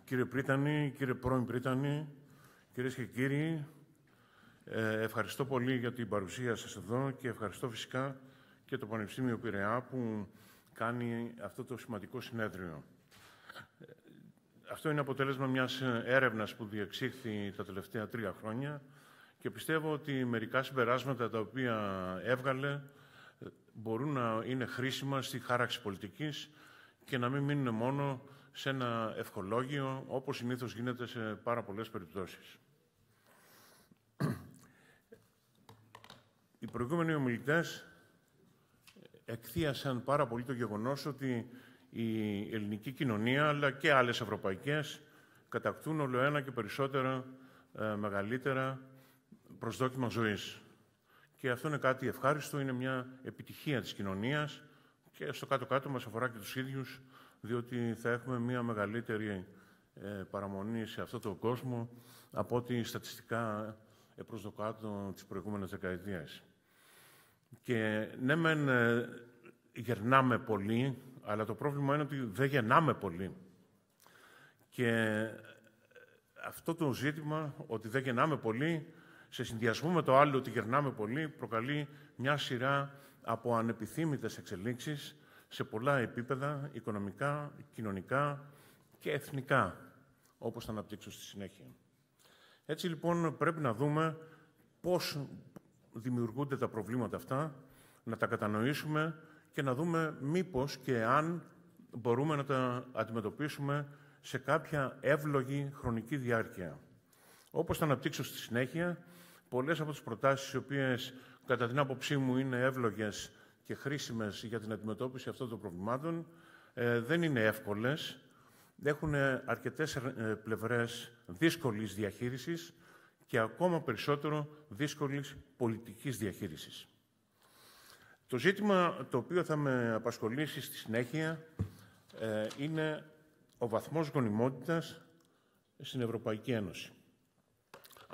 Κύριε Πρίτανη, κύριε πρώην Πρίτανη, κυρίες και κύριοι, ευχαριστώ πολύ για την παρουσία σας εδώ και ευχαριστώ φυσικά και το Πανεπιστήμιο Πειραιά που κάνει αυτό το σημαντικό συνέδριο. Αυτό είναι αποτέλεσμα μιας έρευνας που διεξήχθη τα τελευταία 3 χρόνια και πιστεύω ότι μερικά συμπεράσματα τα οποία έβγαλε μπορούν να είναι χρήσιμα στη χάραξη πολιτικής και να μην μείνουν μόνο σε ένα ευχολόγιο, όπως συνήθως γίνεται σε πάρα πολλές περιπτώσεις. Οι προηγούμενοι ομιλητές εκθίασαν πάρα πολύ το γεγονός ότι η ελληνική κοινωνία, αλλά και άλλες ευρωπαϊκές, κατακτούν όλο ένα και περισσότερα μεγαλύτερα προσδόκιμα ζωής. Και αυτό είναι κάτι ευχάριστο, είναι μια επιτυχία της κοινωνίας και στο κάτω-κάτω μας αφορά και τους ίδιους, διότι θα έχουμε μια μεγαλύτερη παραμονή σε αυτό το κόσμο από ό,τι στατιστικά προσδοκάτω τις προηγούμενες δεκαετίες. Και ναι, μεν γερνάμε πολύ, αλλά το πρόβλημα είναι ότι δεν γεννάμε πολύ. Και αυτό το ζήτημα, ότι δεν γεννάμε πολύ, σε συνδυασμό με το άλλο ότι γερνάμε πολύ, προκαλεί μια σειρά από ανεπιθύμητες εξελίξεις σε πολλά επίπεδα, οικονομικά, κοινωνικά και εθνικά, όπως θα αναπτύξω στη συνέχεια. Έτσι λοιπόν πρέπει να δούμε πώς δημιουργούνται τα προβλήματα αυτά, να τα κατανοήσουμε και να δούμε μήπως και αν μπορούμε να τα αντιμετωπίσουμε σε κάποια εύλογη χρονική διάρκεια. Όπως θα αναπτύξω στη συνέχεια, πολλές από τις προτάσεις, οι οποίες κατά την άποψή μου είναι εύλογες και χρήσιμες για την αντιμετώπιση αυτών των προβλημάτων, δεν είναι εύκολες, έχουν αρκετές πλευρές δύσκολης διαχείρισης και ακόμα περισσότερο δύσκολης πολιτικής διαχείρισης. Το ζήτημα το οποίο θα με απασχολήσει στη συνέχεια είναι ο βαθμός γονιμότητας στην Ευρωπαϊκή Ένωση.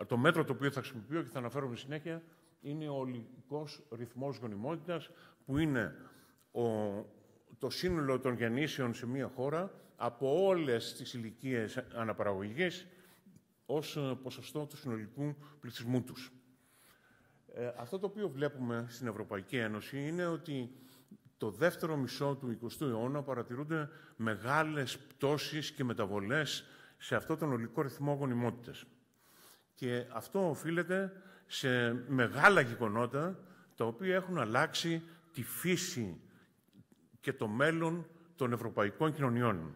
Το μέτρο το οποίο θα χρησιμοποιώ και θα αναφέρομαι συνέχεια είναι ο ολικός ρυθμός γονιμότητας, που είναι το σύνολο των γεννήσεων σε μία χώρα από όλες τις ηλικίες αναπαραγωγής ως ποσοστό του συνολικού πληθυσμού τους. Αυτό το οποίο βλέπουμε στην Ευρωπαϊκή Ένωση είναι ότι το δεύτερο μισό του 20ου αιώνα παρατηρούνται μεγάλες πτώσεις και μεταβολές σε αυτόν τον ολικό ρυθμό γονιμότητας. Και αυτό οφείλεται σε μεγάλα γεγονότα τα οποία έχουν αλλάξει τη φύση και το μέλλον των ευρωπαϊκών κοινωνιών.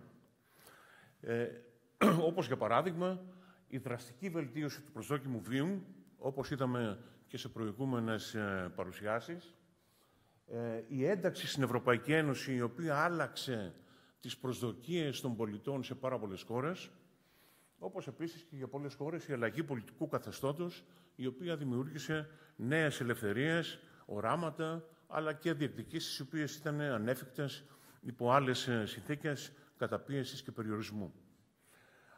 Όπως για παράδειγμα η δραστική βελτίωση του προσδόκιμου βίου, όπως είδαμε και σε προηγούμενες παρουσιάσεις, η ένταξη στην Ευρωπαϊκή Ένωση, η οποία άλλαξε τις προσδοκίες των πολιτών σε πάρα πολλές χώρες, όπως επίσης και για πολλές χώρες η αλλαγή πολιτικού καθεστώτος, η οποία δημιούργησε νέες ελευθερίες, οράματα, αλλά και διεκδικήσεις, οι οποίες ήταν ανέφικτες υπό άλλες συνθήκες καταπίεσης και περιορισμού.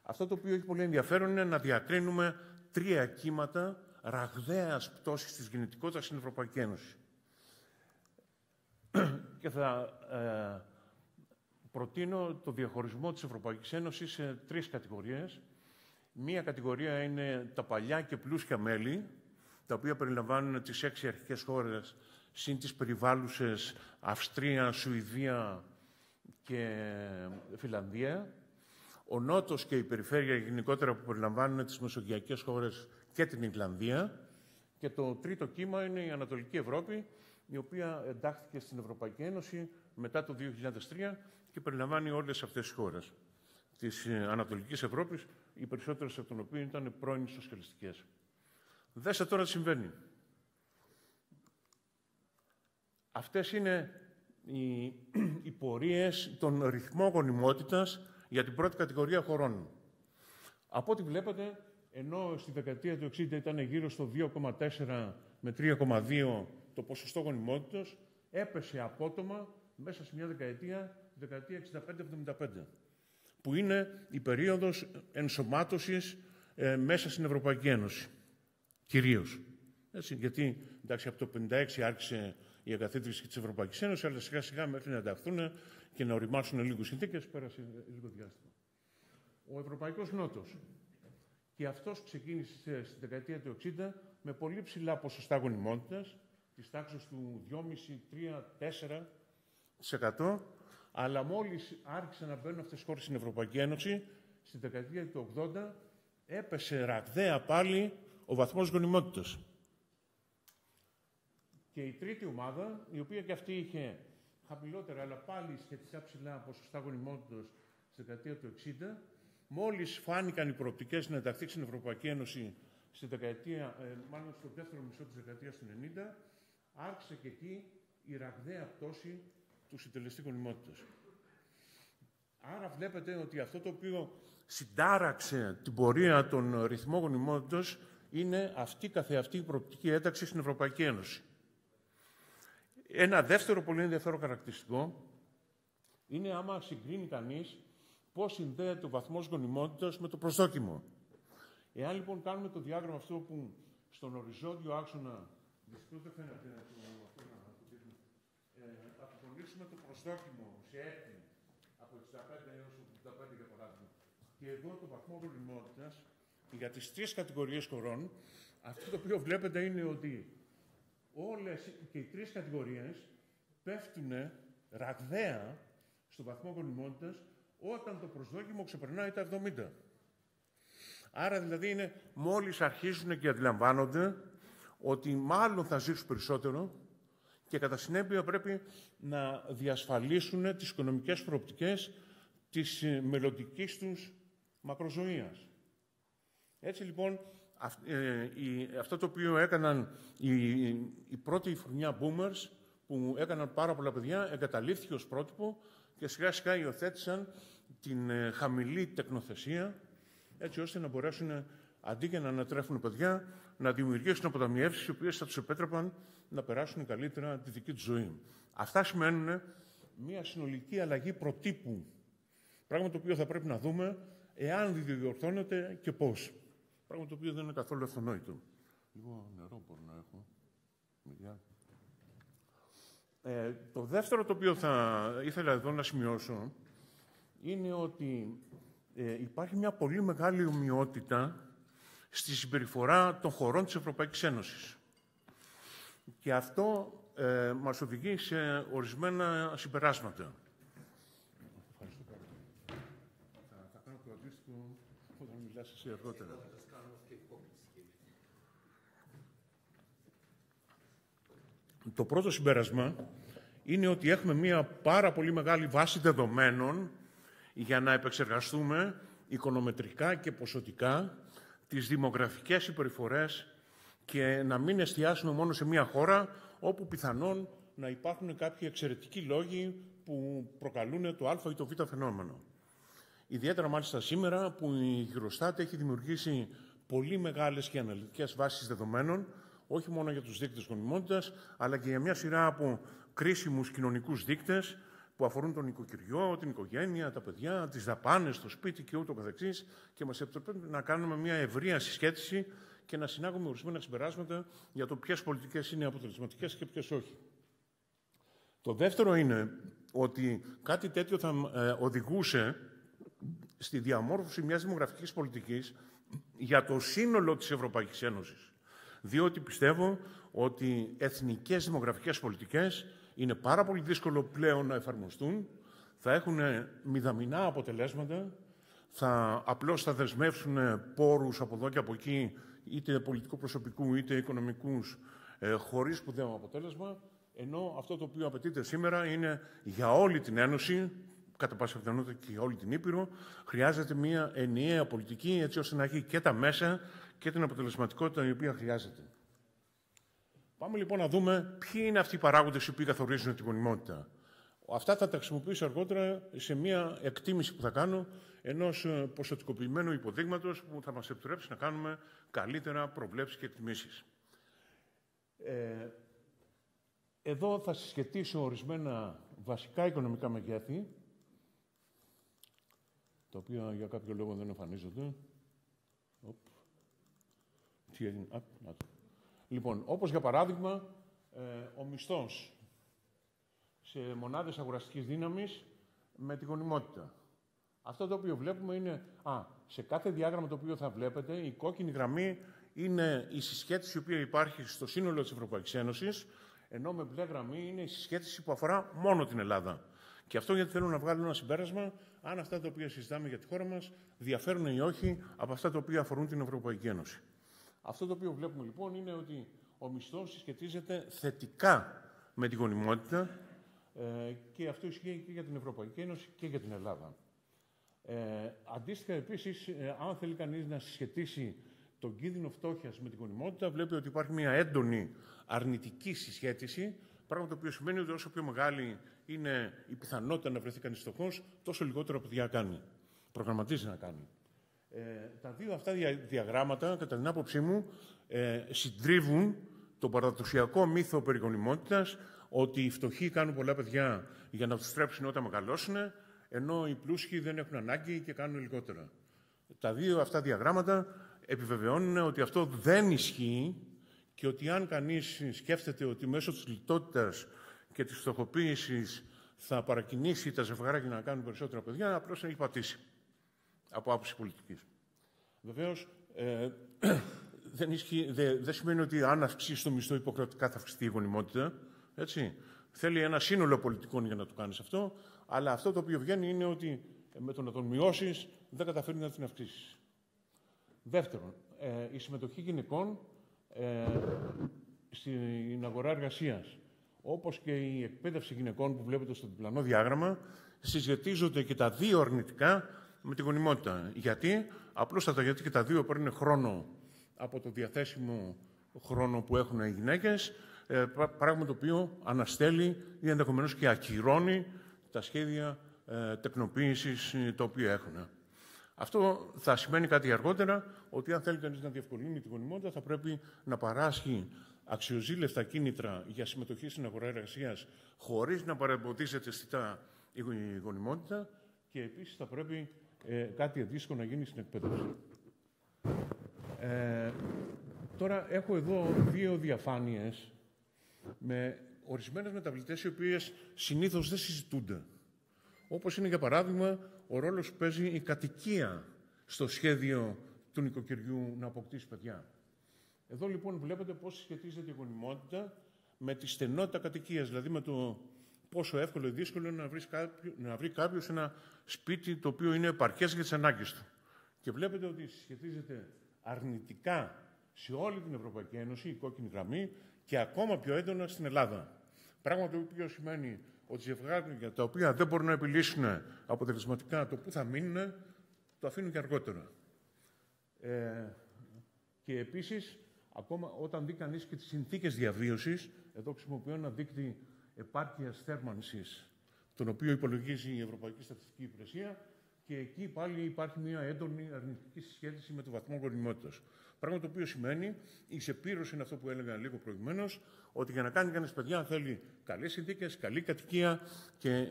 Αυτό το οποίο έχει πολύ ενδιαφέρον είναι να διακρίνουμε 3 κύματα ραγδαίας πτώσης της γεννητικότητας στην Ευρωπαϊκή Ένωση. Και θα προτείνω το διαχωρισμό της Ευρωπαϊκής Ένωσης σε 3 κατηγορίες. Μία κατηγορία είναι τα παλιά και πλούσια μέλη, τα οποία περιλαμβάνουν τις 6 αρχικές χώρες, συν τις περιβάλλουσες Αυστρία, Σουηδία και Φιλανδία. Ο Νότος και η περιφέρεια γενικότερα, που περιλαμβάνουν τις μεσογειακές χώρες και την Ιρλανδία. Και το τρίτο κύμα είναι η Ανατολική Ευρώπη, η οποία εντάχθηκε στην Ευρωπαϊκή Ένωση μετά το 2003 και περιλαμβάνει όλες αυτές τις χώρες της Ανατολικής Ευρώπης, οι περισσότερες από των οποίων ήταν πρώην σοσιαλιστικές. Δέστε τώρα τι συμβαίνει. Αυτές είναι οι πορείες των ρυθμών γονιμότητας για την πρώτη κατηγορία χωρών. Από ό,τι βλέπετε, ενώ στη δεκαετία του 60 ήταν γύρω στο 2,4 με 3,2 το ποσοστό γονιμότητας, έπεσε απότομα μέσα σε μια δεκαετία 65-75, που είναι η περίοδος ενσωμάτωσης μέσα στην Ευρωπαϊκή Ένωση. Κυρίως. Έτσι, γιατί, εντάξει, από το 1956 άρχισε η εγκαθίδρυση της Ευρωπαϊκής Ένωσης, αλλά σιγά-σιγά μέχρι να ενταχθούν και να οριμάσουν λίγο συνθήκες, πέρασε λίγο διάστημα. ο Ευρωπαϊκός Νότος. Και αυτός ξεκίνησε στη δεκαετία του 60 με πολύ ψηλά ποσοστά γονιμότητας, της τάξης του 2,5, 3, 4%, αλλά μόλις άρχισαν να μπαίνουν αυτές τις χώρες στην Ευρωπαϊκή Ένωση, στη δεκαετία του 80, έπεσε ραγδαία πάλι ο βαθμός γονιμότητας. Και η τρίτη ομάδα, η οποία και αυτή είχε χαμηλότερα, αλλά πάλι σχετικά ψηλά ποσοστά γονιμότητας στη δεκαετία του 60, μόλις φάνηκαν οι προοπτικές να ενταχθεί στην Ευρωπαϊκή Ένωση στη δεκαετία, μάλλον στο δεύτερο μισό της δεκαετίας του 90, άρχισε και εκεί η ραγδαία πτώση του συντελεστή γονιμότητας. Άρα βλέπετε ότι αυτό το οποίο συντάραξε την πορεία των ρυθμών γονιμότητας είναι αυτή καθεαυτή η προοπτική ένταξη στην Ευρωπαϊκή Ένωση. Ένα δεύτερο πολύ ενδιαφέρον χαρακτηριστικό είναι άμα συγκρίνει κανείς πώς συνδέεται ο βαθμός γονιμότητας με το προσδόκιμο. Εάν λοιπόν κάνουμε το διάγραμμα αυτό που στον οριζόντιο άξονα, δυστυχώς δεν φαίνεται να αποκολλήσουμε το προσδόκιμο σε έτη από 65 έως 85 για παράδειγμα, και εδώ το βαθμό γονιμότητας για τις τρεις κατηγορίες χωρών, αυτό το οποίο βλέπετε είναι ότι όλες και οι τρεις κατηγορίες πέφτουν ραγδαία στο βαθμό γονιμότητας όταν το προσδόκιμο ξεπερνάει τα 70. Άρα δηλαδή είναι μόλις αρχίζουν και αντιλαμβάνονται ότι μάλλον θα ζήσουν περισσότερο και κατά συνέπεια πρέπει να διασφαλίσουν τις οικονομικές προοπτικές της μελλοντικής τους μακροζωίας. Έτσι λοιπόν, αυτό το οποίο έκαναν οι πρώτοι χρονιά boomers, που έκαναν πάρα πολλά παιδιά, εγκαταλείφθηκε ως πρότυπο και σιγά σιγά υιοθέτησαν την χαμηλή τεκνοθεσία, έτσι ώστε να μπορέσουν, αντί για να ανατρέφουν παιδιά, να δημιουργήσουν αποταμιεύσεις οι οποίες θα τους επέτρεπαν να περάσουν καλύτερα τη δική τους ζωή. Αυτά σημαίνουν μια συνολική αλλαγή προτύπου, πράγμα το οποίο θα πρέπει να δούμε εάν διορθώνεται και πώς. Πράγμα το οποίο δεν είναι καθόλου αυτονόητο. Λίγο νερό μπορώ να έχω. Το δεύτερο το οποίο θα ήθελα εδώ να σημειώσω είναι ότι υπάρχει μια πολύ μεγάλη ομοιότητα στη συμπεριφορά των χωρών της Ευρωπαϊκής Ένωσης. Και αυτό μας οδηγεί σε ορισμένα συμπεράσματα. Ευχαριστώ πάρα πολύ. Θα κάνω το αντίστοιχο όταν μιλάς εσύ αργότερα. Το πρώτο συμπέρασμα είναι ότι έχουμε μια πάρα πολύ μεγάλη βάση δεδομένων για να επεξεργαστούμε οικονομετρικά και ποσοτικά τις δημογραφικές συμπεριφορές και να μην εστιάσουμε μόνο σε μια χώρα όπου πιθανόν να υπάρχουν κάποιοι εξαιρετικοί λόγοι που προκαλούν το α ή το β φαινόμενο. Ιδιαίτερα μάλιστα σήμερα που η Eurostat έχει δημιουργήσει πολύ μεγάλες και αναλυτικές βάσεις δεδομένων, όχι μόνο για τους δείκτες γονιμότητας, αλλά και για μια σειρά από κρίσιμους κοινωνικούς δείκτες που αφορούν τον οικοκυριό, την οικογένεια, τα παιδιά, τις δαπάνες, το σπίτι και ούτω καθεξής, και μας επιτρέπουν να κάνουμε μια ευρεία συσχέτιση και να συνάγουμε ορισμένα συμπεράσματα για το ποιες πολιτικές είναι αποτελεσματικές και ποιες όχι. Το δεύτερο είναι ότι κάτι τέτοιο θα οδηγούσε στη διαμόρφωση μιας δημογραφικής πολιτικής για το σύνολο της Ευρωπαϊκής Ένωσης. Διότι πιστεύω ότι εθνικές δημογραφικές πολιτικές είναι πάρα πολύ δύσκολο πλέον να εφαρμοστούν, θα έχουν μηδαμινά αποτελέσματα, απλώς θα δεσμεύσουν πόρους από εδώ και από εκεί, είτε πολιτικού προσωπικού είτε οικονομικούς, χωρίς σπουδαίο αποτέλεσμα, ενώ αυτό το οποίο απαιτείται σήμερα είναι για όλη την Ένωση, κατά πάσα πιθανότητα και για όλη την Ήπειρο, χρειάζεται μια ενιαία πολιτική, έτσι ώστε να έχει και τα μέσα και την αποτελεσματικότητα η οποία χρειάζεται. Πάμε λοιπόν να δούμε ποιοι είναι αυτοί οι παράγοντες οι οποίοι καθορίζουν την γονιμότητα. Αυτά θα τα χρησιμοποιήσω αργότερα σε μια εκτίμηση που θα κάνω ενός ποσοτικοποιημένου υποδείγματος που θα μας επιτρέψει να κάνουμε καλύτερα προβλέψεις και εκτιμήσεις. Εδώ θα συσχετήσω ορισμένα βασικά οικονομικά μεγέθη, τα οποία για κάποιο λόγο δεν εμφανίζονται. Τι έγινε? Λοιπόν, όπως για παράδειγμα, ο μισθός σε μονάδες αγοραστικής δύναμης με τη γονιμότητα. Αυτό το οποίο βλέπουμε είναι, σε κάθε διάγραμμα το οποίο θα βλέπετε, η κόκκινη γραμμή είναι η συσχέτιση η οποία υπάρχει στο σύνολο της Ευρωπαϊκής Ένωσης, ενώ με μπλε γραμμή είναι η συσχέτιση που αφορά μόνο την Ελλάδα. Και αυτό γιατί θέλω να βγάλω ένα συμπέρασμα, αν αυτά τα οποία συζητάμε για τη χώρα μας διαφέρουν ή όχι από αυτά τα οποία αφορούν την Ευρωπαϊκή Ένωση. Αυτό το οποίο βλέπουμε λοιπόν είναι ότι ο μισθός συσχετίζεται θετικά με τη γονιμότητα και αυτό ισχύει και για την Ευρωπαϊκή Ένωση και για την Ελλάδα. Αντίστοιχα, επίσης, αν θέλει κανείς να συσχετίσει τον κίνδυνο φτώχειας με την γονιμότητα, βλέπει ότι υπάρχει μια έντονη αρνητική συσχέτιση, πράγμα το οποίο σημαίνει ότι όσο πιο μεγάλη είναι η πιθανότητα να βρεθεί κανείς φτωχός, τόσο λιγότερο παιδιά κάνει, προγραμματίζει να κάνει. Τα δύο αυτά διαγράμματα, κατά την άποψή μου, συντρίβουν τον παραδοσιακό μύθο περί γονιμότητας, ότι οι φτωχοί κάνουν πολλά παιδιά για να τους θρέψουν όταν μεγαλώσουν, ενώ οι πλούσιοι δεν έχουν ανάγκη και κάνουν λιγότερα. Τα δύο αυτά διαγράμματα επιβεβαιώνουν ότι αυτό δεν ισχύει και ότι αν κανείς σκέφτεται ότι μέσω της λιτότητας και της φτωχοποίησης θα παρακινήσει τα ζευγάρια να κάνουν περισσότερα παιδιά, απλώς έχει πατήσει από άποψη πολιτικής. Βεβαίως, δεν σημαίνει ότι αν αυξήσει το μισθό υποχρεωτικά θα αυξηθεί η γονιμότητα. Έτσι. Θέλει ένα σύνολο πολιτικών για να το κάνεις αυτό, αλλά αυτό το οποίο βγαίνει είναι ότι με το να τον μειώσεις δεν καταφέρει να την αυξήσεις. Δεύτερον, η συμμετοχή γυναικών στην αγορά εργασίας, όπως και η εκπαίδευση γυναικών που βλέπετε στο διπλανό διάγραμμα, συσχετίζονται και τα δύο αρνητικά με τη γονιμότητα. Γιατί? Απλούστατα γιατί και τα δύο παίρνουν χρόνο από το διαθέσιμο χρόνο που έχουν οι γυναίκες, πράγμα το οποίο αναστέλει ή ενδεχομένως και ακυρώνει τα σχέδια τεκνοποίησης τα οποία έχουν. Αυτό θα σημαίνει κάτι αργότερα, ότι αν θέλει κανείς να διευκολύνει τη γονιμότητα, θα πρέπει να παράσχει αξιοζήλευτα κίνητρα για συμμετοχή στην αγορά εργασίας, χωρίς να παρεμποδίζεται αισθητά η γονιμότητα, και επίσης θα πρέπει κάτι αντίστοιχο να γίνει στην εκπαίδευση. Τώρα έχω εδώ δύο διαφάνειες με ορισμένες μεταβλητές οι οποίες συνήθως δεν συζητούνται. Όπως είναι, για παράδειγμα, ο ρόλος που παίζει η κατοικία στο σχέδιο του νοικοκυριού να αποκτήσει παιδιά. Εδώ λοιπόν βλέπετε πώς σχετίζεται η γονιμότητα με τη στενότητα κατοικίας, δηλαδή με το πόσο εύκολο ή δύσκολο είναι να βρει κάποιος ένα σπίτι το οποίο είναι επαρκές για τις ανάγκες του. Και βλέπετε ότι σχετίζεται αρνητικά σε όλη την Ευρωπαϊκή Ένωση, η κόκκινη γραμμή, και ακόμα πιο έντονα στην Ελλάδα. Πράγμα το οποίο σημαίνει ότι ζευγάρια τα οποία δεν μπορούν να επιλύσουν αποτελεσματικά το που θα μείνουν, το αφήνουν και αργότερα. Και επίσης, ακόμα όταν δει κανείς και τις συνθήκες διαβίωσης, εδώ χρησιμοποιώ ένα δείκτη επάρκειας θέρμανσης, τον οποίο υπολογίζει η Ευρωπαϊκή Στατιστική Υπηρεσία, και εκεί πάλι υπάρχει μια έντονη αρνητική συσχέτιση με το βαθμό γονιμότητας. Πράγμα το οποίο σημαίνει, η σεπήρωση είναι αυτό που έλεγα λίγο προηγουμένως, ότι για να κάνει κανείς παιδιά θέλει καλές συνθήκες, καλή κατοικία και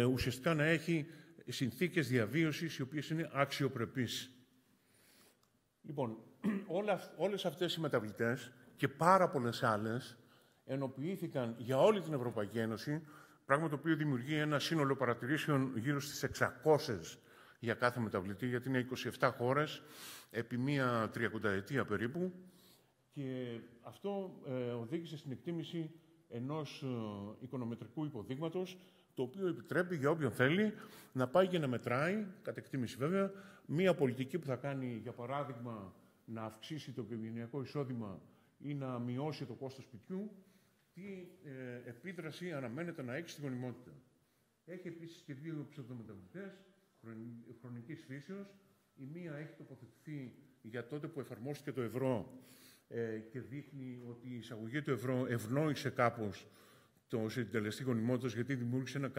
ουσιαστικά να έχει συνθήκες διαβίωσης οι οποίες είναι αξιοπρεπείς. Λοιπόν, όλες αυτές οι μεταβλητές και πάρα πολλές άλλες ενοποιήθηκαν για όλη την Ευρωπαϊκή Ένωση, πράγμα το οποίο δημιουργεί ένα σύνολο παρατηρήσεων γύρω στις 600 για κάθε μεταβλητή, γιατί είναι 27 χώρες επί μία 30ετία περίπου, και αυτό οδήγησε στην εκτίμηση ενός οικονομετρικού υποδείγματος, το οποίο επιτρέπει για όποιον θέλει να πάει και να μετράει, κατ' εκτίμηση βέβαια, μία πολιτική που θα κάνει, για παράδειγμα, να αυξήσει το οικογενειακό εισόδημα ή να μειώσει το κόστος σπιτιού, τι επίδραση αναμένεται να έχει στη γονιμότητα. Έχει επίσης και δύο ψευδομεταβλητές χρονικής φύσεως. Η μία έχει τοποθετηθεί για τότε που εφαρμόστηκε το ευρώ και δείχνει ότι η εισαγωγή του ευρώ ευνόησε κάπως το συντελεστή γονιμότητας, γιατί δημιούργησε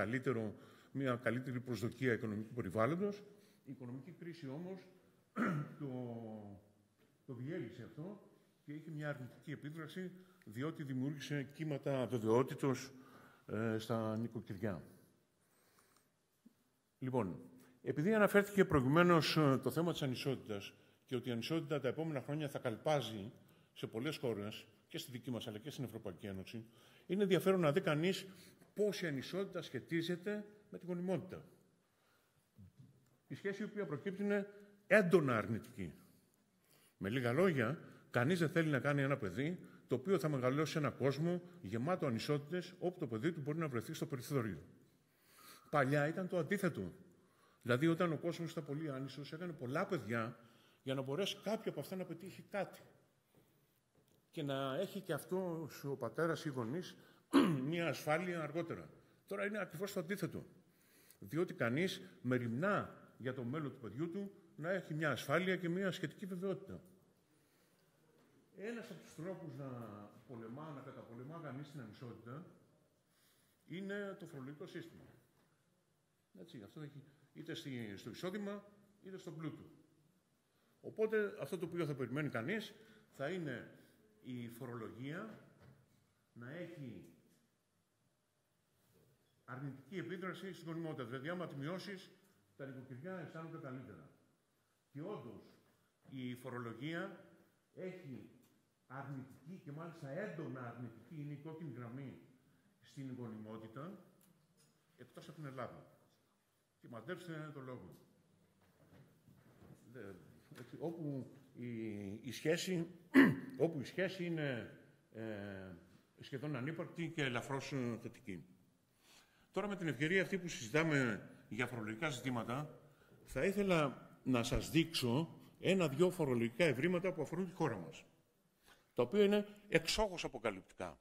μια καλύτερη προσδοκία οικονομικού περιβάλλοντος. Η οικονομική κρίση όμως το διέλυσε αυτό και είχε μια αρνητική επίδραση, διότι δημιούργησε κύματα αβεβαιότητος στα νοικοκυριά. Λοιπόν, επειδή αναφέρθηκε προηγουμένως το θέμα της ανισότητας και ότι η ανισότητα τα επόμενα χρόνια θα καλπάζει σε πολλές χώρες, και στη δική μας αλλά και στην Ευρωπαϊκή Ένωση, είναι ενδιαφέρον να δει κανείς πώς η ανισότητα σχετίζεται με τη γονιμότητα. η σχέση η οποία προκύπτει είναι έντονα αρνητική. Με λίγα λόγια, κανείς δεν θέλει να κάνει ένα παιδί το οποίο θα μεγαλώσει σε έναν κόσμο γεμάτο ανισότητες, όπου το παιδί του μπορεί να βρεθεί στο περιθώριο. Παλιά ήταν το αντίθετο. Δηλαδή, όταν ο κόσμος ήταν πολύ άνισος, έκανε πολλά παιδιά για να μπορέσει κάποιο από αυτά να πετύχει κάτι. Και να έχει και αυτό ο πατέρας ή οι γονείς μια ασφάλεια αργότερα. Τώρα είναι ακριβώς το αντίθετο. Διότι κανείς μεριμνά για το μέλλον του παιδιού του να έχει μια ασφάλεια και μια σχετική βεβαιότητα. Ένας από τους τρόπους να καταπολεμά κανείς την ανισότητα είναι το φορολογικό σύστημα. Έτσι, αυτό έχει είτε στο εισόδημα είτε στον πλούτο. Οπότε αυτό το οποίο θα περιμένει κανείς θα είναι η φορολογία να έχει αρνητική επίδραση στην γονιμότητα. Δηλαδή, άμα τη μειώσεις, τα νοικοκυριά αισθάνονται καλύτερα. Και όντως, η φορολογία έχει αρνητική και μάλιστα έντονα αρνητική, είναι η κόκκινη γραμμή στην γονιμότητα, εκτός από την Ελλάδα. Και μαντέψτε το λόγο. Όπου η σχέση είναι σχεδόν ανύπαρκτη και ελαφρώς θετική. Τώρα, με την ευκαιρία αυτή που συζητάμε για φορολογικά ζητήματα, θα ήθελα να σας δείξω ένα-δυο φορολογικά ευρήματα που αφορούν τη χώρα μας, τα οποία είναι εξόχως αποκαλυπτικά.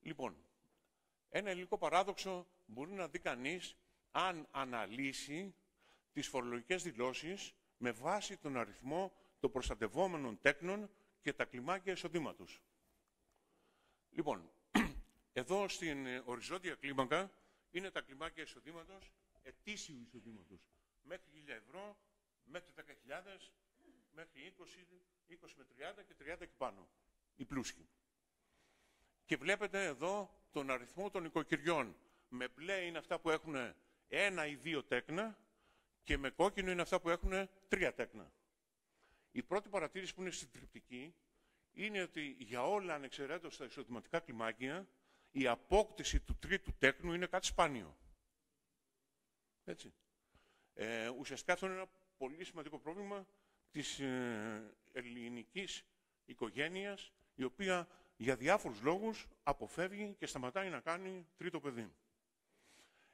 Λοιπόν, ένα ελληνικό παράδοξο μπορεί να δει κανείς αν αναλύσει τις φορολογικές δηλώσεις με βάση τον αριθμό των προστατευόμενων τέκνων και τα κλιμάκια εισοδήματος. Λοιπόν, εδώ στην οριζόντια κλίμακα είναι τα κλιμάκια εισοδήματος, ετήσιου εισοδήματος. Μέχρι 1.000 ευρώ, μέχρι 10.000, μέχρι 20 με 30 και 30 και πάνω. Οι πλούσιοι. Και βλέπετε εδώ τον αριθμό των οικοκυριών. Με μπλε είναι αυτά που έχουν 1 ή 2 τέκνα και με κόκκινο είναι αυτά που έχουν 3 τέκνα. Η πρώτη παρατήρηση που είναι συντριπτική είναι ότι για όλα ανεξαιρέτως στα εισοδηματικά κλιμάκια η απόκτηση του τρίτου τέκνου είναι κάτι σπάνιο. Έτσι. Ουσιαστικά αυτό είναι ένα πολύ σημαντικό πρόβλημα της ελληνικής οικογένειας, η οποία για διάφορους λόγους αποφεύγει και σταματάει να κάνει τρίτο παιδί.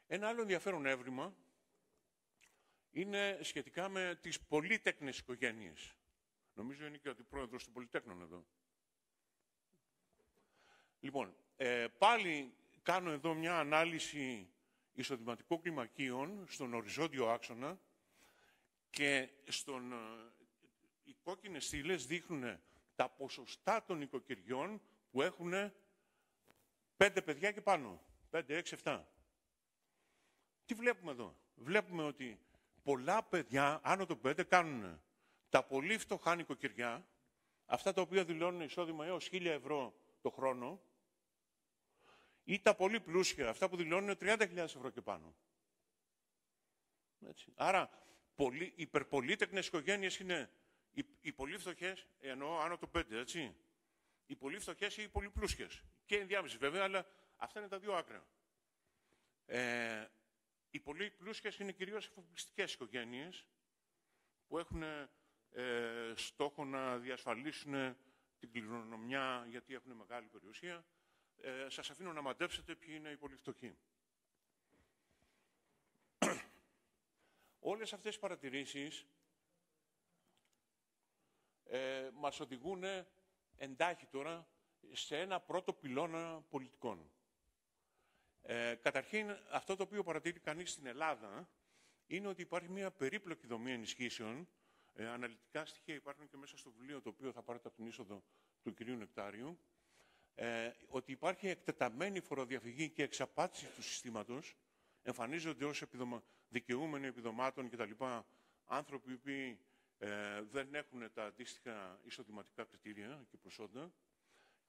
Ένα άλλο ενδιαφέρον έβριμα είναι σχετικά με τις πολύτεκνες οικογένειες. Νομίζω είναι και ο αντιπρόεδρος των Πολυτέκνων εδώ. Λοιπόν, πάλι κάνω εδώ μια ανάλυση εισοδηματικών κλιμακίων στον οριζόντιο άξονα και οι κόκκινες στήλες δείχνουν τα ποσοστά των οικοκυριών που έχουν 5 παιδιά και πάνω. 5, 6, 7. Τι βλέπουμε εδώ? Βλέπουμε ότι πολλά παιδιά άνω των 5 κάνουν τα πολύ φτωχά νοικοκυριά, αυτά τα οποία δηλώνουν εισόδημα έως 1.000 ευρώ το χρόνο, ή τα πολύ πλούσια, αυτά που δηλώνουν 30.000 ευρώ και πάνω. Έτσι. Άρα, υπερπολίτεκνες οικογένειες είναι οι πολύ φτωχές, εννοώ άνω των 5, έτσι. Οι πολύ φτωχές ή οι πολύ πλούσιες. Και ενδιάμεση βέβαια, αλλά αυτά είναι τα δύο άκρα. Οι πολύ πλούσιες είναι κυρίως εφοπλιστικές οικογένειες που έχουν στόχο να διασφαλίσουν την κληρονομιά γιατί έχουν μεγάλη περιουσία. Σας αφήνω να μαντέψετε ποιοι είναι οι πολύ φτωχοί. Όλες αυτές οι παρατηρήσεις μας οδηγούν εντάχει τώρα σε ένα πρώτο πυλώνα πολιτικών. Καταρχήν, αυτό το οποίο παρατηρεί κανείς στην Ελλάδα είναι ότι υπάρχει μια περίπλοκη δομή ενισχύσεων. Αναλυτικά στοιχεία υπάρχουν και μέσα στο βιβλίο το οποίο θα πάρετε από την είσοδο του κυρίου Νεκτάριου. Ότι υπάρχει εκτεταμένη φοροδιαφυγή και εξαπάτηση του συστήματος. Εμφανίζονται ως δικαιούμενοι επιδομάτων κτλ. Άνθρωποι που δεν έχουν τα αντίστοιχα εισοδηματικά κριτήρια και προσόντα.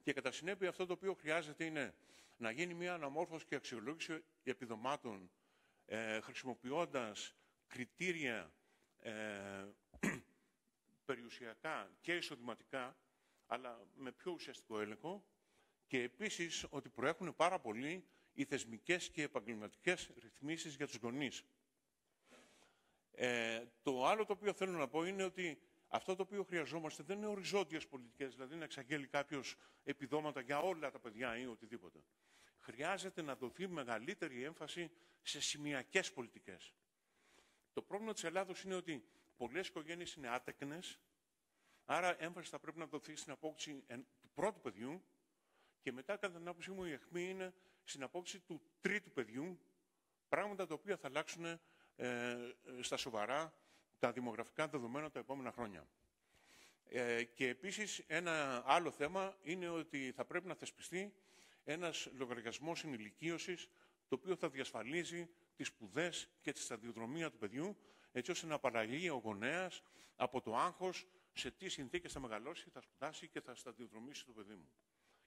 Και κατά συνέπεια αυτό το οποίο χρειάζεται είναι να γίνει μια αναμόρφωση και αξιολόγηση επιδομάτων χρησιμοποιώντας κριτήρια περιουσιακά και εισοδηματικά, αλλά με πιο ουσιαστικό έλεγχο, και επίσης ότι προέχουν πάρα πολύ οι θεσμικές και επαγγελματικές ρυθμίσεις για τους γονείς. Το άλλο το οποίο θέλω να πω είναι ότι αυτό το οποίο χρειαζόμαστε δεν είναι οριζόντιες πολιτικές, δηλαδή να εξαγγέλει κάποιος επιδόματα για όλα τα παιδιά ή οτιδήποτε. Χρειάζεται να δοθεί μεγαλύτερη έμφαση σε σημειακές πολιτικές. Το πρόβλημα της Ελλάδος είναι ότι πολλές οικογένειες είναι άτεκνες, άρα έμφαση θα πρέπει να δοθεί στην απόκτηση του πρώτου παιδιού και μετά, κατά την άποψή μου, η αιχμή είναι στην απόκτηση του τρίτου παιδιού, πράγματα τα οποία θα αλλάξουν στα σοβαρά τα δημογραφικά δεδομένα τα επόμενα χρόνια. Και επίσης ένα άλλο θέμα είναι ότι θα πρέπει να θεσπιστεί ένας λογαριασμός ενηλικίωσης, το οποίο θα διασφαλίζει τις σπουδές και τη σταδιοδρομία του παιδιού, έτσι ώστε να απαλλαγεί ο γονέας από το άγχος σε τι συνθήκες θα μεγαλώσει, θα σπουδάσει και θα σταδιοδρομήσει το παιδί μου.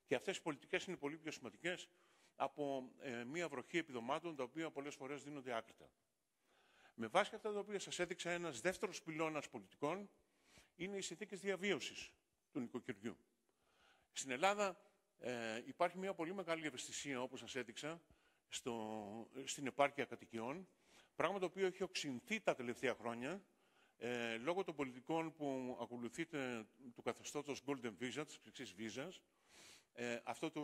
Και αυτές οι πολιτικές είναι πολύ πιο σημαντικές από μία βροχή επιδομάτων, τα οποία πολλές φορές δίνονται άκρητα. Με βάση αυτά τα οποία σας έδειξα, ένας δεύτερος πυλώνας πολιτικών είναι οι συνθήκες διαβίωσης του νοικοκυριού. Στην Ελλάδα υπάρχει μια πολύ μεγάλη ευαισθησία, όπως σας έδειξα, στην επάρκεια κατοικιών, πράγμα το οποίο έχει οξυνθεί τα τελευταία χρόνια, λόγω των πολιτικών που ακολουθείται του καθεστώτος Golden Visa, της χρυσής βίζας, αυτό το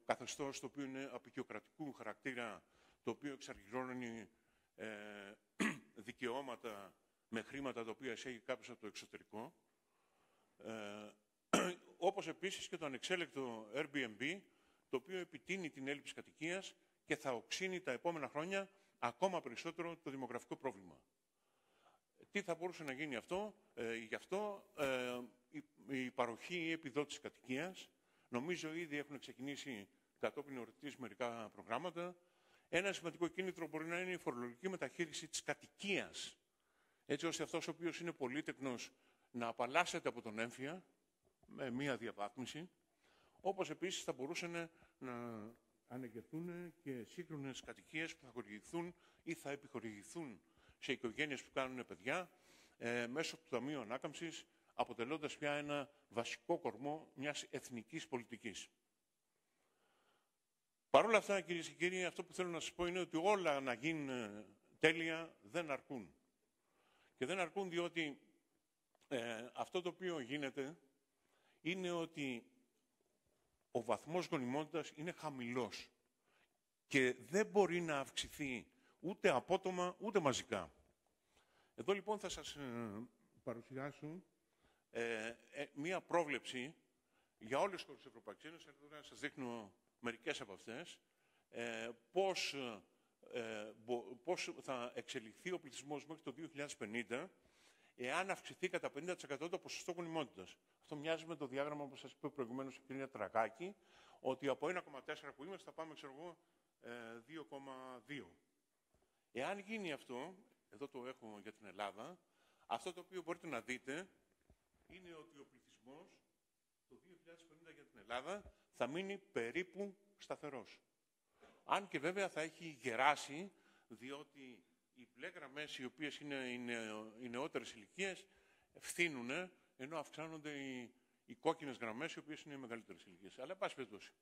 καθεστώς το οποίο είναι απεικιοκρατικού χαρακτήρα, το οποίο εξαργυρώνει δικαιώματα με χρήματα τα οποία εισέχει κάποιος από το εξωτερικό, όπως επίσης και το ανεξέλεκτο Airbnb, το οποίο επιτείνει την έλλειψη κατοικίας και θα οξύνει τα επόμενα χρόνια ακόμα περισσότερο το δημογραφικό πρόβλημα. Τι θα μπορούσε να γίνει γι' αυτό, η παροχή ή επιδότηση κατοικίας. Νομίζω ήδη έχουν ξεκινήσει κατόπιν εορτής μερικά προγράμματα. Ένα σημαντικό κίνητρο μπορεί να είναι η φορολογική μεταχείριση της κατοικίας, έτσι ώστε αυτός ο οποίος είναι πολύτεκνος να απαλλάσσεται από τον έμφυα με μία διαβάθμιση, όπως επίσης θα μπορούσαν να ανεγερθούν και σύγχρονες κατοικίες που θα χορηγηθούν ή θα επιχορηγηθούν σε οικογένειες που κάνουν παιδιά μέσω του Ταμείου Ανάκαμψης, αποτελώντας πια ένα βασικό κορμό μιας εθνικής πολιτικής. Παρ' όλα αυτά, κυρίες και κύριοι, αυτό που θέλω να σας πω είναι ότι όλα να γίνουν τέλεια δεν αρκούν. Και δεν αρκούν διότι αυτό το οποίο γίνεται είναι ότι ο βαθμός γονιμότητας είναι χαμηλός και δεν μπορεί να αυξηθεί ούτε απότομα ούτε μαζικά. Εδώ λοιπόν θα σας παρουσιάσω μία πρόβλεψη για όλες τις χώρες της Ευρωπαϊκής Ένωσης. Εδώ να σας δείχνω μερικές από αυτές, πώς θα εξελιχθεί ο πληθυσμός μέχρι το 2050 εάν αυξηθεί κατά 50% το ποσοστό γονιμότητας. Αυτό μοιάζει με το διάγραμμα που σας είπε προηγουμένως η κυρία Τρακάκη, ότι από 1,4 που είμαστε θα πάμε, ξέρω εγώ, 2,2. Εάν γίνει αυτό, εδώ το έχω για την Ελλάδα, αυτό το οποίο μπορείτε να δείτε είναι ότι ο πληθυσμός το 2050 για την Ελλάδα θα μείνει περίπου σταθερός. Αν και βέβαια θα έχει γεράσει, διότι οι μπλε γραμμές, οι οποίες είναι οι νεότερες ηλικίες, φθήνουν, ενώ αυξάνονται οι κόκκινες γραμμές, οι οποίες είναι οι μεγαλύτερες ηλικίες. Αλλά, εν πάση περιπτώσει,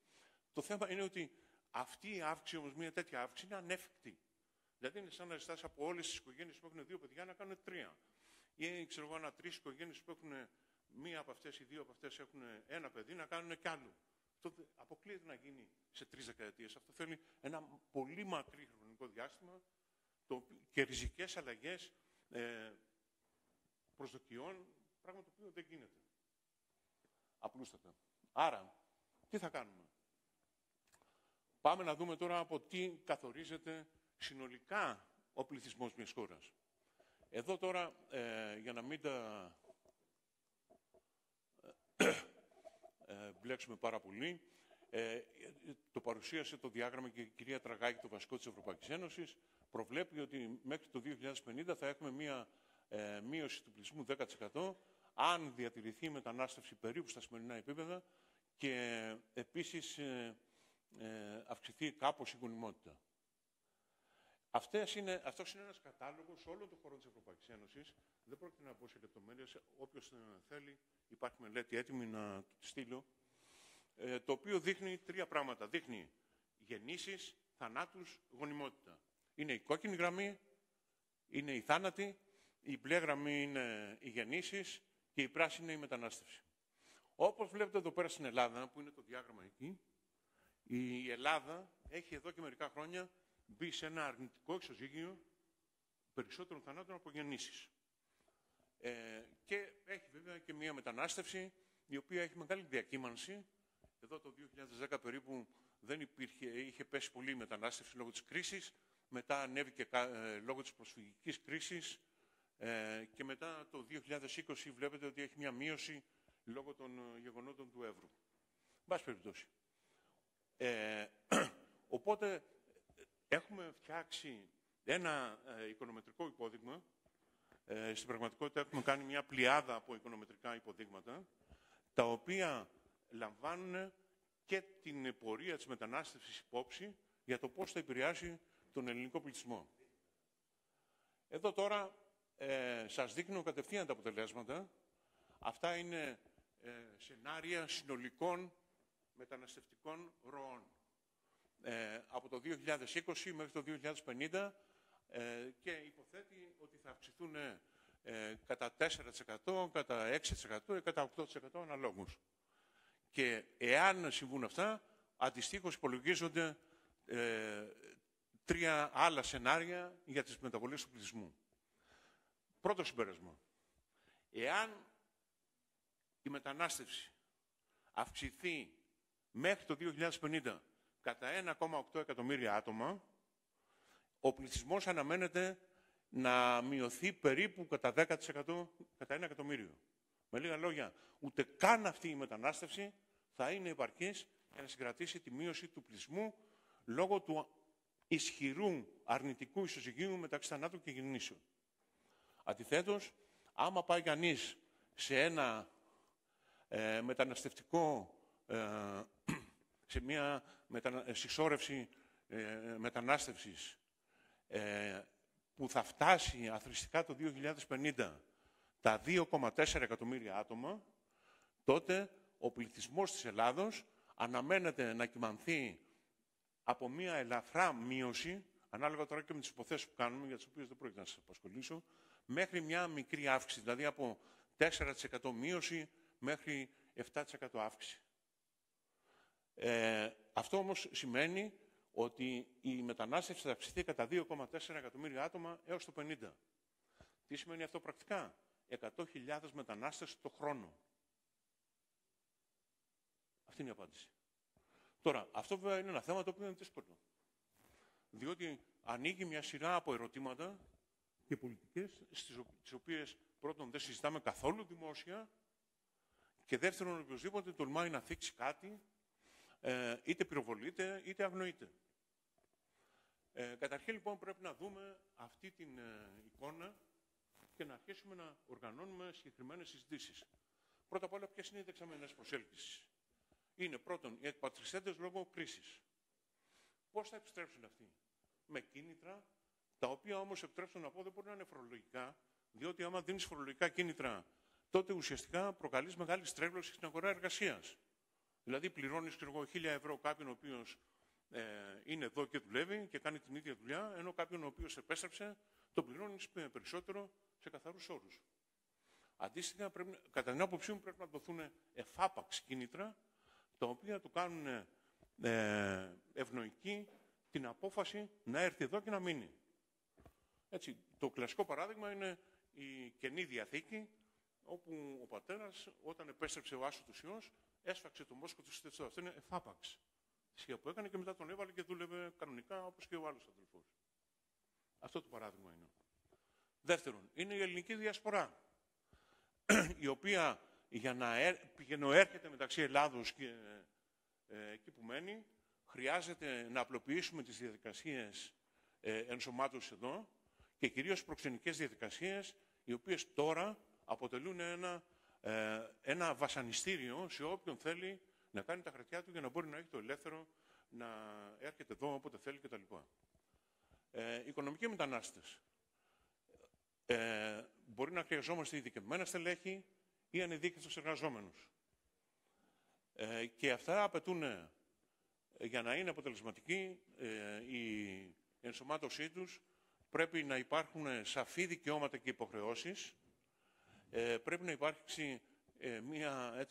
το θέμα είναι ότι αυτή η αύξηση, όμως, μια τέτοια αύξηση είναι ανέφικτη. Δηλαδή, είναι σαν να ζητάς από όλες τις οικογένειες που έχουν 2 παιδιά να κάνουν 3. Ή, ξέρω εγώ, να 3 οικογένειες που έχουν μία από αυτές ή 2 από αυτές έχουν 1 παιδί να κάνουν κι άλλο. Αυτό αποκλείεται να γίνει σε 3 δεκαετίες. Αυτό θέλει ένα πολύ μακρύ χρονικό διάστημα και ριζικές αλλαγές προσδοκιών, πράγμα το οποίο δεν γίνεται. Απλούστατα. Άρα, τι θα κάνουμε. Πάμε να δούμε τώρα από τι καθορίζεται συνολικά ο πληθυσμός μιας χώρας. Εδώ τώρα, για να μην τα μπλέξουμε πάρα πολύ, το παρουσίασε το διάγραμμα και η κυρία Τραγάκη, το βασικό της Ευρωπαϊκής Ένωσης, προβλέπει ότι μέχρι το 2050 θα έχουμε μία μείωση του πληθυσμού 10%, αν διατηρηθεί η μετανάστευση περίπου στα σημερινά επίπεδα και επίσης αυξηθεί κάπως η γονιμότητα. Αυτός είναι ένας κατάλογος όλων των χωρών της Ευρωπαϊκής Ένωσης. Δεν πρόκειται να πω σε λεπτομέρειες. Όποιος θέλει, υπάρχει μελέτη έτοιμη να τη στείλω, το οποίο δείχνει 3 πράγματα. Δείχνει γεννήσεις, θανάτους, γονιμότητα. Είναι η κόκκινη γραμμή, είναι οι θάνατοι η μπλε γραμμή είναι οι γεννήσεις και η πράσινη είναι η μετανάστευση. Όπως βλέπετε εδώ πέρα στην Ελλάδα, που είναι το διάγραμμα εκεί, η Ελλάδα έχει εδώ και μερικά χρόνια μπει σε ένα αρνητικό ισοζύγιο περισσότερων θανάτων από γεννήσεις. Και έχει βέβαια και μια μετανάστευση η οποία έχει μεγάλη διακύμανση. Εδώ το 2010 περίπου δεν υπήρχε, είχε πέσει πολύ η μετανάστευση λόγω της κρίσης, μετά ανέβηκε λόγω της προσφυγικής κρίσης και μετά το 2020 βλέπετε ότι έχει μια μείωση λόγω των γεγονότων του Εύρου. Μπας περιπτώσει. Οπότε έχουμε φτιάξει ένα οικονομετρικό υπόδειγμα. Στην πραγματικότητα έχουμε κάνει μια πλειάδα από οικονομετρικά υποδείγματα, τα οποία λαμβάνουν και την πορεία της μετανάστευσης υπόψη για το πώς θα επηρεάσει τον ελληνικό πληθυσμό. Εδώ τώρα σας δείχνω κατευθείαν τα αποτελέσματα. Αυτά είναι σενάρια συνολικών μεταναστευτικών ροών. Από το 2020 μέχρι το 2050 και υποθέτει ότι θα αυξηθούν κατά 4%, κατά 6% ή κατά 8% αναλόγως. Και εάν συμβούν αυτά, αντιστοίχως υπολογίζονται 3 άλλα σενάρια για τις μεταβολές του πληθυσμού. Πρώτο συμπέρασμα. Εάν η μετανάστευση αυξηθεί μέχρι το 2050 κατά 1,8 εκατομμύρια άτομα, ο πληθυσμός αναμένεται να μειωθεί περίπου κατά 10%, κατά 1 εκατομμύριο. Με λίγα λόγια, ούτε καν αυτή η μετανάστευση θα είναι επαρκής για να συγκρατήσει τη μείωση του πληθυσμού λόγω του ισχυρού αρνητικού ισοζυγίου μεταξύ θανάτου και γεννήσεων. Αντιθέτως, άμα πάει κανείς σε ένα μεταναστευτικό, σε μια συσσόρευση μετανάστευσης που θα φτάσει αθροιστικά το 2050 τα 2,4 εκατομμύρια άτομα, τότε ο πληθυσμός της Ελλάδος αναμένεται να κυμανθεί από μια ελαφρά μείωση, ανάλογα τώρα και με τις υποθέσεις που κάνουμε, για τις οποίες δεν πρόκειται να σας απασχολήσω, μέχρι μια μικρή αύξηση, δηλαδή από 4% μείωση μέχρι 7% αύξηση. Αυτό όμως σημαίνει ότι η μετανάστευση θα αυξηθεί κατά 2,4 εκατομμύρια άτομα έως το 50. Τι σημαίνει αυτό πρακτικά? 100.000 μετανάστες το χρόνο. Αυτή είναι η απάντηση. Τώρα, αυτό βέβαια είναι ένα θέμα το οποίο είναι δύσκολο. Διότι ανοίγει μια σειρά από ερωτήματα και πολιτικές, τις οποίες πρώτον δεν συζητάμε καθόλου δημόσια και δεύτερον οποιοδήποτε τολμάει να θίξει κάτι, είτε πυροβολείται είτε αγνοείται. Καταρχήν λοιπόν πρέπει να δούμε αυτή την εικόνα και να αρχίσουμε να οργανώνουμε συγκεκριμένες συζητήσεις. Πρώτα απ' όλα, ποιες είναι οι δεξαμενές προσέλκυσης? Είναι πρώτον οι εκπατριστέντες λόγω κρίσης. Πώς θα επιστρέψουν αυτοί? Με κίνητρα, τα οποία όμως επιτρέψουν να πω δεν μπορεί να είναι φορολογικά, διότι άμα δίνεις φορολογικά κίνητρα, τότε ουσιαστικά προκαλείς μεγάλη στρέβλωση στην αγορά εργασίας. Δηλαδή πληρώνεις 1.000 ευρώ κάποιον ο οποίος είναι εδώ και δουλεύει και κάνει την ίδια δουλειά, ενώ κάποιον ο οποίος επέστρεψε το πληρώνεις περισσότερο σε καθαρούς όρους. Αντίστοιχα, κατά την άποψή μου πρέπει να δοθούν εφάπαξ κίνητρα, τα οποία του κάνουν ευνοϊκή την απόφαση να έρθει εδώ και να μείνει. Έτσι, το κλασικό παράδειγμα είναι η Καινή Διαθήκη, όπου ο πατέρας, όταν επέστρεψε ο άσωτος Υιός, έσφαξε το μόσχο του στετσό. Αυτό είναι εφάπαξ. Σχεδόν που έκανε και μετά τον έβαλε και δούλευε κανονικά όπως και ο άλλος αδελφός. Αυτό το παράδειγμα είναι. Δεύτερον, είναι η ελληνική διασπορά, η οποία για να έρχεται μεταξύ Ελλάδος και εκεί που μένει, χρειάζεται να απλοποιήσουμε τις διαδικασίες ενσωμάτωσης εδώ και κυρίως προξενικές διαδικασίες, οι οποίες τώρα αποτελούν ένα βασανιστήριο σε όποιον θέλει να κάνει τα χαρτιά του για να μπορεί να έχει το ελεύθερο να έρχεται εδώ όποτε θέλει κτλ. Οικονομικοί μετανάστες. Μπορεί να χρειαζόμαστε ειδικευμένα στελέχη ή ανειδίκευτους εργαζόμενους. Και αυτά απαιτούν, για να είναι αποτελεσματική η ενσωμάτωσή τους, πρέπει να υπάρχουν σαφή δικαιώματα και υποχρεώσεις, πρέπει να υπάρξει μια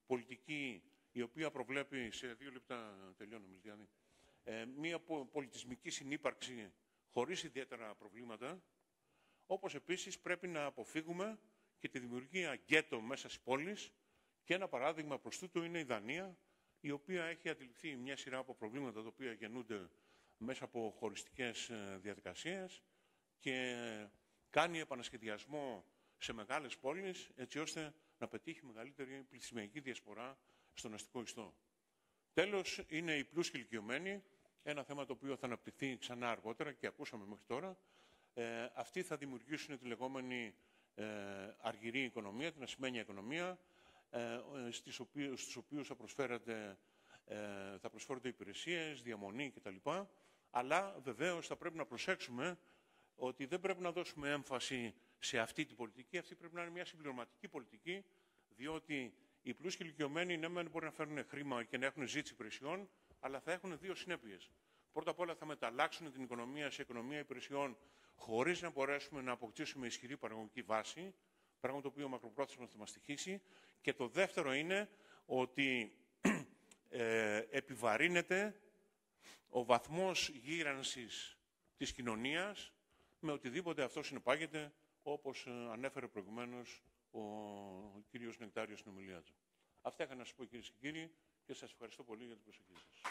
πολιτική η οποία προβλέπει, σε 2 λεπτά τελειώνω, Μιλτιάδη, μια πολιτισμική συνύπαρξη χωρίς ιδιαίτερα προβλήματα, όπως επίσης πρέπει να αποφύγουμε και τη δημιουργία γκέτο μέσα στις πόλεις, και ένα παράδειγμα προς τούτο είναι η Δανία, η οποία έχει αντιληφθεί μια σειρά από προβλήματα τα οποία γεννούνται μέσα από χωριστικές διαδικασίες και κάνει επανασχεδιασμό σε μεγάλες πόλεις, έτσι ώστε να πετύχει μεγαλύτερη πληθυσμιακή διασπορά στον αστικό ιστό. Τέλος, είναι οι πλούσιοι ηλικιωμένοι, ένα θέμα το οποίο θα αναπτυχθεί ξανά αργότερα και ακούσαμε μέχρι τώρα. Αυτοί θα δημιουργήσουν τη λεγόμενη αργυρή οικονομία, την ασημένια οικονομία, στους οποίους θα προσφέρονται υπηρεσίες, διαμονή κτλ. Αλλά βεβαίως θα πρέπει να προσέξουμε ότι δεν πρέπει να δώσουμε έμφαση σε αυτή την πολιτική. Αυτή πρέπει να είναι μια συμπληρωματική πολιτική, διότι οι πλούσιοι ηλικιωμένοι ναι, μπορεί να φέρουν χρήμα και να έχουν ζήτηση υπηρεσιών, αλλά θα έχουν 2 συνέπειες. Πρώτα απ' όλα θα μεταλλάξουν την οικονομία σε οικονομία υπηρεσιών, χωρίς να μπορέσουμε να αποκτήσουμε ισχυρή παραγωγική βάση, πράγμα το οποίο μακροπρόθεσμα θα μας στοιχήσει. Και το δεύτερο είναι ότι επιβαρύνεται ο βαθμός γύρανσης της κοινωνίας με οτιδήποτε αυτό συνεπάγεται, όπως ανέφερε προηγουμένως ο κύριος Νεκτάριος στην ομιλία του. Αυτά είχα να σας πω, κυρίες και κύριοι, και σας ευχαριστώ πολύ για την προσοχή σας.